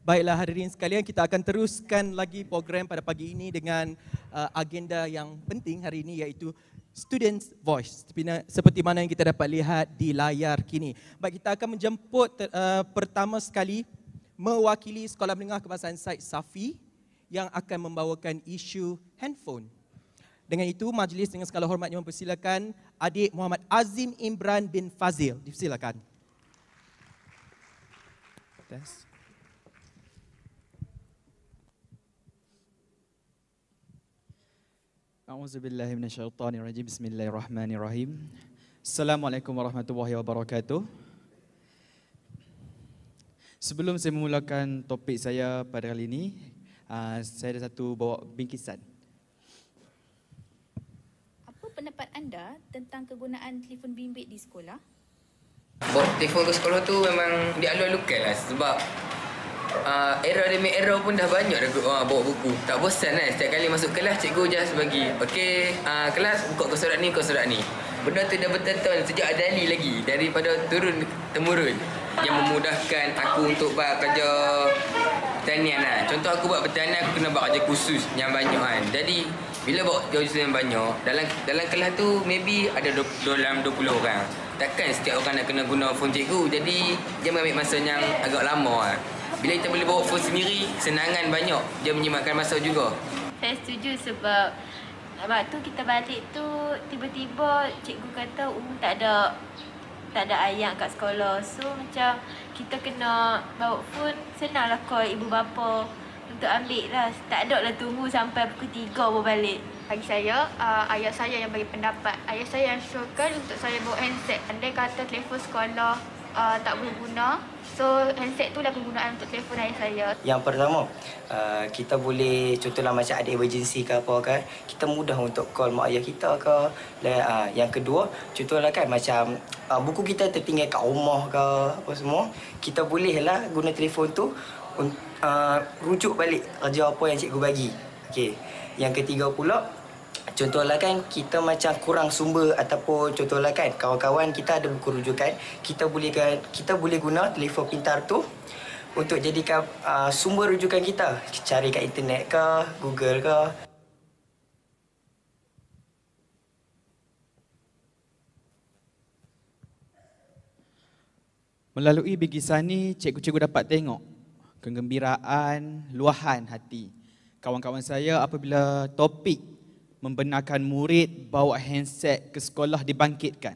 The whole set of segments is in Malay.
Baiklah hadirin sekalian, kita akan teruskan lagi program pada pagi ini dengan agenda yang penting hari ini iaitu Students' Voice. Seperti mana yang kita dapat lihat di layar kini. Baik, kita akan menjemput pertama sekali mewakili Sekolah Menengah Kebangsaan Said Safi yang akan membawakan isu handphone. Dengan itu, majlis dengan segala hormatnya mempersilakan adik Muhammad Azim Imran bin Fazil. Dipersilakan. A'udzubillahi minasyaitonirrajim. Bismillahirrahmanirrahim. Assalamualaikum warahmatullahi wabarakatuh. Sebelum saya memulakan topik saya pada kali ini, saya ada satu bawa bingkisan. Apa pendapat anda tentang kegunaan telefon bimbit di sekolah? Bawa telefon ke sekolah tu memang dialu-alukan lah sebab error demi error pun dah banyak dah bawa buku. Tak bosan kan, setiap kali masuk kelas cikgu just bagi okey, kelas buka surat ni, surat ni. Benda tu dah bertonton sejak adali lagi daripada turun temurun yang memudahkan aku untuk buat kerja pertanian lah. Contoh aku buat pertanian, aku kena buat kerja khusus yang banyak kan. Jadi bila bawa kerja khusus yang banyak, dalam kelas tu maybe ada dalam 20 orang. Takkan setiap orang nak kena guna phone cikgu. Jadi dia mengambil masa yang agak lama lah. Bila kita boleh bawa phone sendiri, senangan banyak. Dia menjimatkan masa juga. Saya setuju sebab waktu kita balik tu tiba-tiba cikgu kata tak ada ayat kat sekolah. So macam kita kena bawa phone, senanglah call ibu bapa untuk ambil lah. Tak ada lah tunggu sampai pukul 3 baru balik. Bagi saya, ayah saya yang bagi pendapat. Ayah saya yang syorkan untuk saya bawa handset. Andai kata telefon sekolah tak boleh guna, so handset tu lah kegunaan untuk telefon ayah saya. Yang pertama, kita boleh contohlah macam ada emergency ke apa kan, kita mudah untuk call mak ayah kita ke. Yang kedua, contohlah kan macam buku kita tertinggal kat rumah ke apa semua, kita bolehlah guna telefon tu rujuk balik kerja apa yang cikgu bagi. Okey. Yang ketiga pula, contohlah kan kita macam kurang sumber ataupun contohlah kan kawan-kawan kita ada buku rujukan, kita boleh guna telefon pintar tu untuk jadikan sumber rujukan kita. Cari kat internet ke, Google ke. Melalui bingkisan ni, cikgu-cikgu dapat tengok kegembiraan, luahan hati kawan-kawan saya apabila topik membenarkan murid bawa handset ke sekolah dibangkitkan.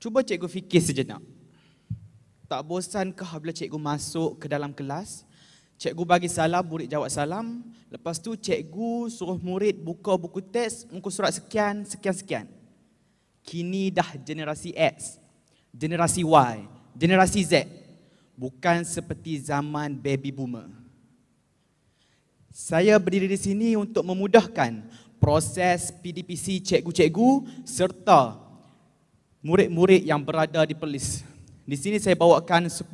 Cuba cikgu fikir sejenak. Tak bosankah bila cikgu masuk ke dalam kelas, cikgu bagi salam, murid jawab salam, lepas tu cikgu suruh murid buka buku teks, muka surat sekian, sekian. Kini dah generasi X, generasi Y, generasi Z. Bukan seperti zaman baby boomer. Saya berdiri di sini untuk memudahkan proses PDPC cikgu-cikgu serta murid-murid yang berada di Perlis. Di sini saya bawakan 10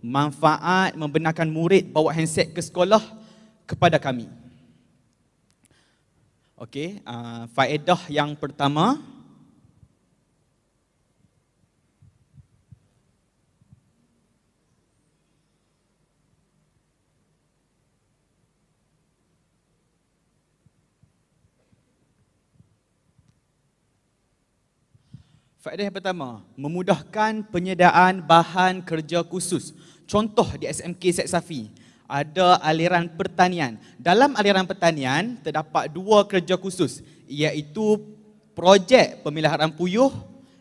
manfaat membenarkan murid bawa handset ke sekolah kepada kami. Okey, faedah yang pertama, faedah yang pertama, memudahkan penyediaan bahan kerja khusus. Contoh di SMK Said Safi, ada aliran pertanian. Dalam aliran pertanian, terdapat 2 kerja khusus, iaitu projek pemeliharaan puyuh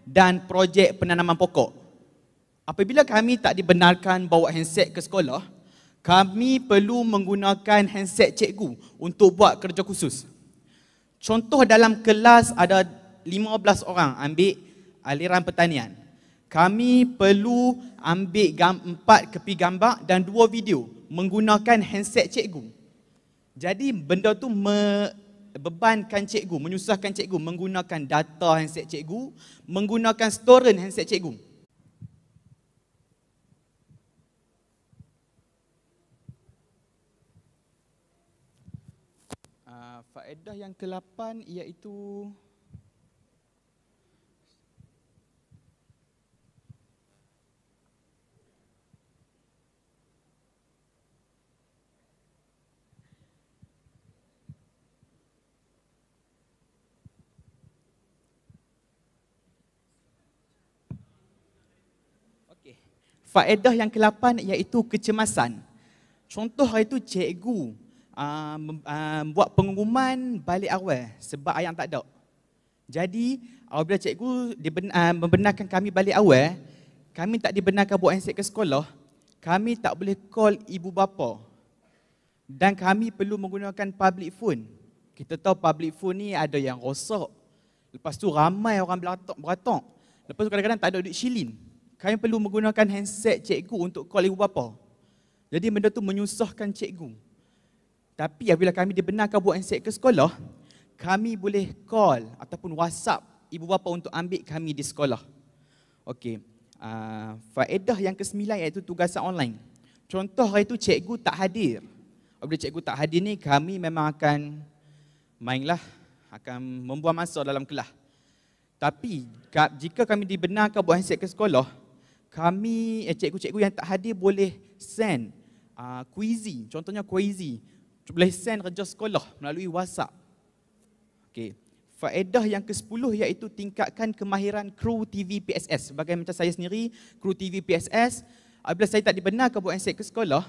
dan projek penanaman pokok. Apabila kami tak dibenarkan bawa handset ke sekolah, kami perlu menggunakan handset cikgu untuk buat kerja khusus. Contoh dalam kelas ada 15 orang ambil aliran pertanian. Kami perlu ambil 4 kepi gambar dan 2 video menggunakan handset cikgu. Jadi benda tu membebankan cikgu, menyusahkan cikgu menggunakan data handset cikgu, menggunakan storan handset cikgu. Faedah yang ke-8 iaitu Okay. Faedah yang ke-8 iaitu kecemasan. Contoh hari itu cikgu buat pengumuman balik awal sebab ayam tak ada. Jadi apabila cikgu membenarkan kami balik awal, kami tak dibenarkan buat handset ke sekolah, kami tak boleh call ibu bapa. Dan kami perlu menggunakan public phone. Kita tahu public phone ni ada yang rosak. Lepas tu ramai orang beratok. Lepas tu kadang-kadang tak ada duit shilling. Kami perlu menggunakan handset cikgu untuk call ibu bapa. Jadi benda tu menyusahkan cikgu. Tapi apabila kami dibenarkan buat handset ke sekolah, kami boleh call ataupun WhatsApp ibu bapa untuk ambil kami di sekolah. Okey. Faedah yang ke-9 iaitu tugasan online. Contoh hari itu cikgu tak hadir. Apabila cikgu tak hadir ni, kami memang akan mainlah, akan membuang masa dalam kelas. Tapi jika kami dibenarkan buat handset ke sekolah, kami cikgu-cikgu yang tak hadir boleh send Quizy, contohnya Quizy, boleh send kerja sekolah melalui WhatsApp. Okey. Faedah yang ke-10 iaitu tingkatkan kemahiran kru TV PSS. Sebagai macam saya sendiri, kru TV PSS, apabila saya tak dibenarkan buat handset ke sekolah,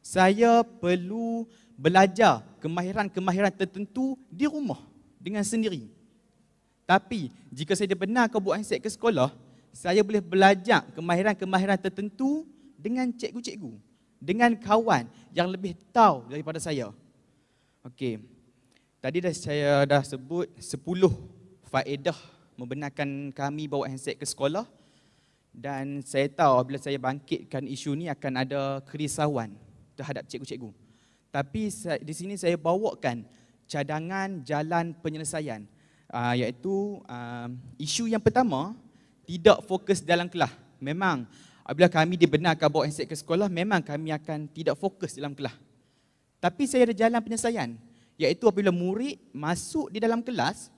saya perlu belajar kemahiran-kemahiran tertentu di rumah dengan sendiri. Tapi jika saya dibenarkan buat handset ke sekolah, saya boleh belajar kemahiran-kemahiran tertentu dengan cikgu-cikgu, dengan kawan yang lebih tahu daripada saya. Okey. Tadi saya dah sebut 10 faedah membenarkan kami bawa handset ke sekolah, dan saya tahu apabila saya bangkitkan isu ni akan ada kerisauan terhadap cikgu-cikgu. Tapi di sini saya bawakan cadangan jalan penyelesaian, iaitu isu yang pertama, tidak fokus dalam kelas. Memang apabila kami dibenarkan bawa handset ke sekolah, memang kami akan tidak fokus dalam kelas. Tapi saya ada jalan penyelesaian, iaitu apabila murid masuk di dalam kelas,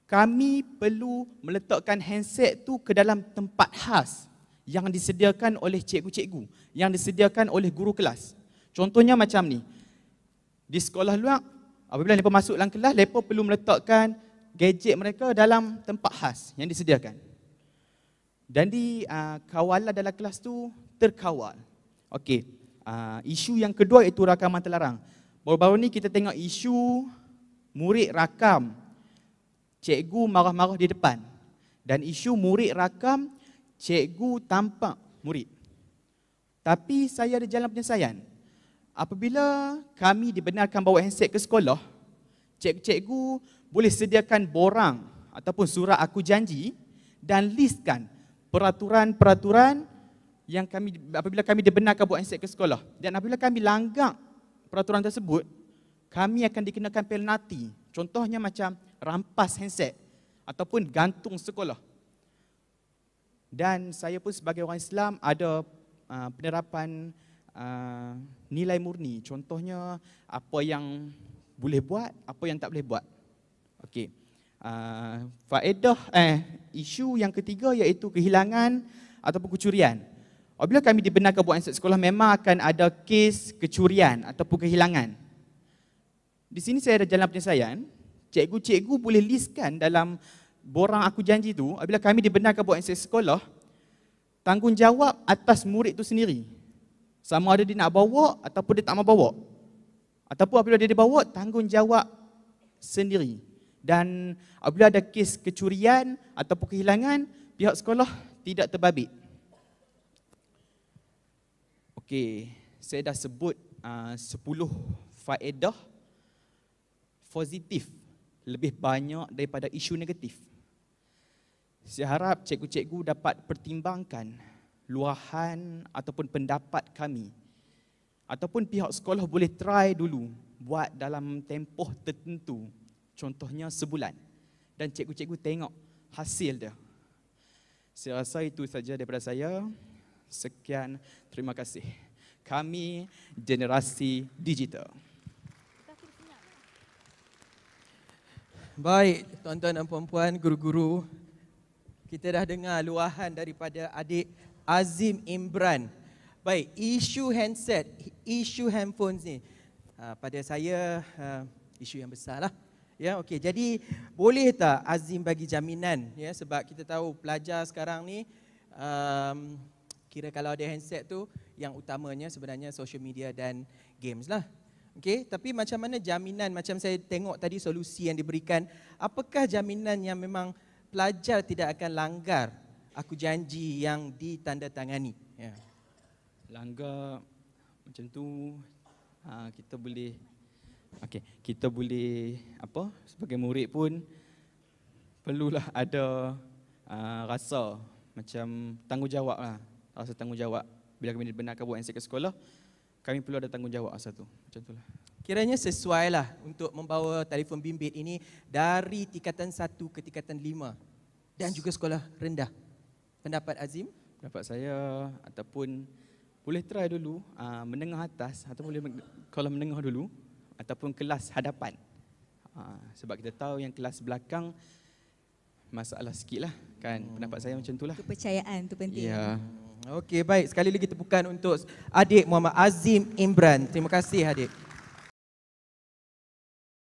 kami perlu meletakkan handset tu ke dalam tempat khas yang disediakan oleh cikgu-cikgu, yang disediakan oleh guru kelas. Contohnya macam ni, di sekolah luar, apabila mereka masuk dalam kelas, mereka perlu meletakkan gadget mereka dalam tempat khas yang disediakan. Dan di kawalan dalam kelas tu terkawal. Okey, isu yang kedua iaitu rakaman terlarang. Baru-baru ni kita tengok isu murid rakam, cikgu marah-marah di depan. Dan isu murid rakam, cikgu tampak murid. Tapi saya ada jalan penyelesaian. Apabila kami dibenarkan bawa handset ke sekolah, cikgu-cikgu boleh sediakan borang ataupun surat aku janji dan listkan peraturan-peraturan yang apabila kami dibenarkan bawa handset ke sekolah. Dan apabila kami langgar peraturan tersebut, kami akan dikenakan penalti. Contohnya macam rampas handset ataupun gantung sekolah. Dan saya pun sebagai orang Islam ada penerapan nilai murni. Contohnya apa yang boleh buat, apa yang tak boleh buat. Okey. Faedah isu yang ketiga iaitu kehilangan ataupun kecurian. Apabila kami dibenarkan buat handset sekolah, memang akan ada kes kecurian ataupun kehilangan. Di sini saya ada jalan penyelesaian. Cikgu-cikgu boleh listkan dalam borang aku janji tu, apabila kami dibenarkan buat handset sekolah, tanggungjawab atas murid itu sendiri. Sama ada dia nak bawa ataupun dia tak mau bawa. Ataupun apabila dia dibawa, tanggungjawab sendiri. Dan apabila ada kes kecurian ataupun kehilangan, pihak sekolah tidak terbabit. Okey, saya dah sebut 10 faedah positif lebih banyak daripada isu negatif. Saya harap cikgu-cikgu dapat pertimbangkan luahan ataupun pendapat kami, ataupun pihak sekolah boleh try dulu buat dalam tempoh tertentu, contohnya sebulan, dan cikgu-cikgu tengok hasil dia. Saya rasa itu saja daripada saya. Sekian, terima kasih. Kami Generasi Digital. Baik, tuan-tuan dan puan-puan, guru-guru, kita dah dengar luahan daripada adik Azim Imran. Baik, isu handset, isu handphone ni, pada saya isu yang besar lah. Ya, okey. Jadi boleh tak Azim bagi jaminan, ya, sebab kita tahu pelajar sekarang ni Kira kalau ada handset tu, yang utamanya sebenarnya social media dan games lah. Okey, tapi macam mana jaminan, macam saya tengok tadi solusi yang diberikan, apakah jaminan yang memang pelajar tidak akan langgar aku janji yang ditandatangani? Ya. Langgar macam tu, kita boleh, kita boleh apa, sebagai murid pun perlulah ada rasa macam tanggungjawab lah, rasa tanggungjawab. Bila kami dibenarkan buat handset ke sekolah, kami perlu ada tanggungjawab asal tu. Macam itulah. Kiranya sesuai lah untuk membawa telefon bimbit ini dari tingkatan 1 ke tingkatan 5 dan juga sekolah rendah. Pendapat Azim? Pendapat saya ataupun boleh try dulu menengah atas ataupun boleh kalau menengah dulu ataupun kelas hadapan. Sebab kita tahu yang kelas belakang masalah sikit lah kan. Pendapat saya macam itulah. Kepercayaan tu penting. Ya. Okey, baik. Sekali lagi tepukan untuk adik Muhammad Azim Imran. Terima kasih adik.